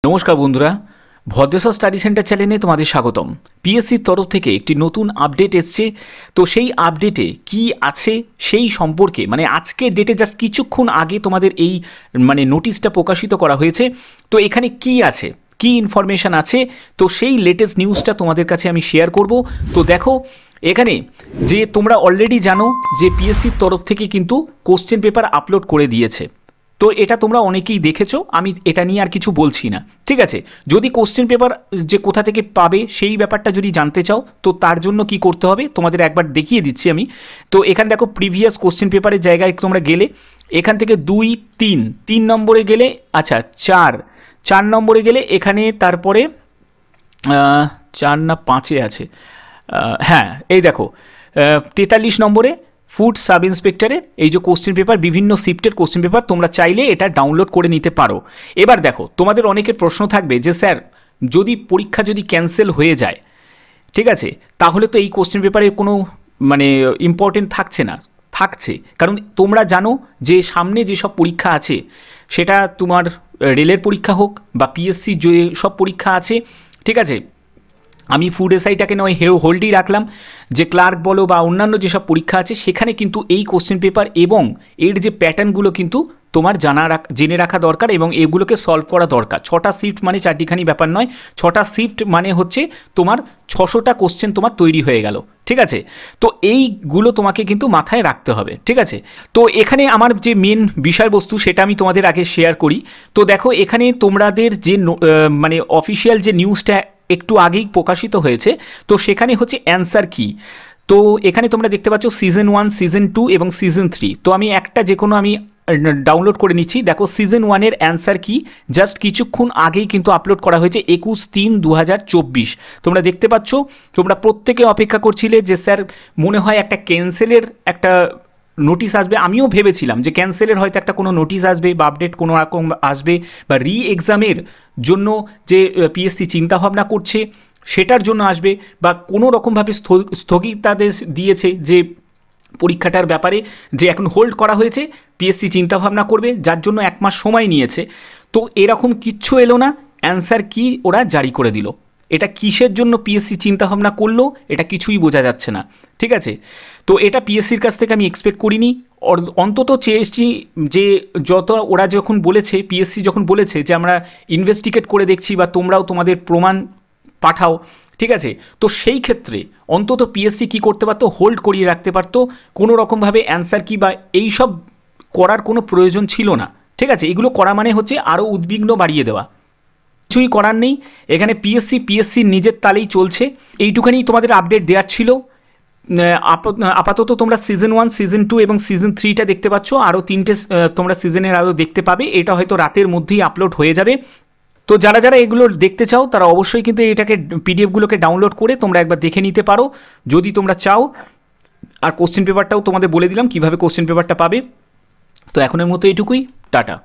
নমস্কার বন্ধুরা, Bhadreswar study centre চ্যানেলে তোমাদের স্বাগতম। পিএসসির তরফ থেকে একটি নতুন আপডেট এসছে। তো সেই আপডেটে কি আছে সেই সম্পর্কে আজকের ডেটে জাস্ট কিছুক্ষণ আগে তোমাদের এই নোটিশটা প্রকাশিত করা হয়েছে। তো এখানে কি আছে, কি ইনফরমেশান আছে, তো সেই লেটেস্ট নিউজটা তোমাদের কাছে আমি শেয়ার করব। তো দেখো এখানে যে তোমরা অলরেডি জানো যে পিএসসির তরফ থেকে কিন্তু কোশ্চেন পেপার আপলোড করে দিয়েছে। তো এটা তোমরা অনেকেই দেখেছো, আমি এটা নিয়ে আর কিছু বলছি না, ঠিক আছে। যদি কোশ্চেন পেপার যে কোথা থেকে পাবে সেই ব্যাপারটা যদি জানতে চাও, তো তার জন্য কি করতে হবে তোমাদের একবার দেখিয়ে দিচ্ছি আমি। তো এখানে দেখো প্রিভিয়াস কোশ্চেন পেপারের জায়গায় তোমরা গেলে এখান থেকে 2, 3 নম্বরে গেলে, আচ্ছা 4 নম্বরে গেলে এখানে তারপরে 4 না 5-এ আছে, হ্যাঁ এই দেখো 43 নম্বরে ফুড সাব ইন্সপেক্টরের এই যে কোশ্চেন পেপার, বিভিন্ন শিফটের কোশ্চেন পেপার তোমরা চাইলে এটা ডাউনলোড করে নিতে পারো। এবার দেখো তোমাদের অনেকের প্রশ্ন থাকবে যে স্যার যদি পরীক্ষা যদি ক্যান্সেল হয়ে যায়, ঠিক আছে, তাহলে তো এই কোশ্চেন পেপারে কোনো ইম্পর্টেন্ট থাকছে না। থাকছে, কারণ তোমরা জানো যে সামনে যেসব পরীক্ষা আছে, সেটা তোমার রেলের পরীক্ষা হোক বা পিএসসি যে সব পরীক্ষা আছে, ঠিক আছে। আমি ফুড এসআইটাকে নয় হোল্ডই রাখলাম, যে ক্লার্ক বলো বা অন্যান্য যেসব পরীক্ষা আছে সেখানে কিন্তু এই কোশ্চেন পেপার এবং এর যে প্যাটার্নগুলো কিন্তু তোমার জেনে রাখা দরকার এবং এগুলোকে সলভ করা দরকার। 6টা শিফট মানে চারটিখানি ব্যাপার নয়, 6টা শিফট মানে হচ্ছে তোমার 600টা কোশ্চেন তোমার তৈরি হয়ে গেল, ঠিক আছে। তো এইগুলো তোমাকে কিন্তু মাথায় রাখতে হবে, ঠিক আছে। তো এখানে আমার যে মেন বিষয়বস্তু সেটা আমি তোমাদের আগে শেয়ার করি। তো দেখো এখানে তোমাদের যে অফিসিয়াল যে নিউজটা একটু আগেই প্রকাশিত হয়েছে, তো সেখানে হচ্ছে অ্যান্সার কি। তো এখানে তোমরা দেখতে পাচ্ছ সিজন 1, সিজন 2 এবং সিজন 3। তো আমি একটা যে কোনো আমি ডাউনলোড করে নিচ্ছি। দেখো সিজন 1-এর অ্যান্সার কি জাস্ট কিছুক্ষণ আগেই কিন্তু আপলোড করা হয়েছে 21/3/2024। তোমরা দেখতে পাচ্ছ, তোমরা প্রত্যেকে অপেক্ষা করছিলে যে স্যার মনে হয় একটা ক্যান্সেলের একটা নোটিশ আসবে। আমিও ভেবেছিলাম যে ক্যান্সেলের হয়তো একটা কোনো নোটিশ আসবে বা আপডেট কোনো রকম আসবে, বা এক্সামের জন্য যে পিএসসি চিন্তাভাবনা করছে সেটার জন্য আসবে, বা কোনো রকমভাবে স্থগিতাদেশ দিয়েছে যে পরীক্ষাটার ব্যাপারে যে এখন হোল্ড করা হয়েছে, পিএসসি চিন্তাভাবনা করবে, যার জন্য 1 মাস সময় নিয়েছে। তো এরকম কিচ্ছু এলো না, অ্যান্সার কি ওরা জারি করে দিল। এটা কিসের জন্য পিএসসি চিন্তাভাবনা করলো এটা কিছুই বোঝা যাচ্ছে না, ঠিক আছে। তো এটা পিএসসির কাছ থেকে আমি এক্সপেক্ট করিনি। অন্তত চেয়েছি যে যত ওরা যখন বলেছে, পিএসসি যখন বলেছে যে আমরা ইনভেস্টিগেট করে দেখছি বা তোমরাও তোমাদের প্রমাণ পাঠাও, ঠিক আছে। তো সেই ক্ষেত্রে অন্তত পিএসসি কী করতে পারতো, হোল্ড করিয়ে রাখতে পারতো। কোনো রকমভাবে অ্যান্সার কি বা এই সব করার কোনো প্রয়োজন ছিল না, ঠিক আছে। এগুলো করা মানে হচ্ছে আরও উদ্বিগ্ন বাড়িয়ে দেওয়া। কিছুই করার নেই, এখানে পিএসসি নিজের তালেই চলছে। এইটুখানি তোমাদের আপডেট দেওয়ার ছিল। আপাতত তোমরা সিজন 1, সিজন 2 এবং সিজন 3টা দেখতে পাচ্ছ। আরও 3টে তোমরা সিজনের আরও দেখতে পাবে। এটা হয়তো রাতের মধ্যেই আপলোড হয়ে যাবে। তো যারা যারা এগুলো দেখতে চাও তারা অবশ্যই কিন্তু এটাকে পিডিএফগুলোকে ডাউনলোড করে তোমরা একবার দেখে নিতে পারো যদি তোমরা চাও। আর কোশ্চেন পেপারটাও তোমাদের বলে দিলাম কীভাবে কোশ্চেন পেপারটা পাবে। তো এখনের মতো এইটুকুই, টাটা।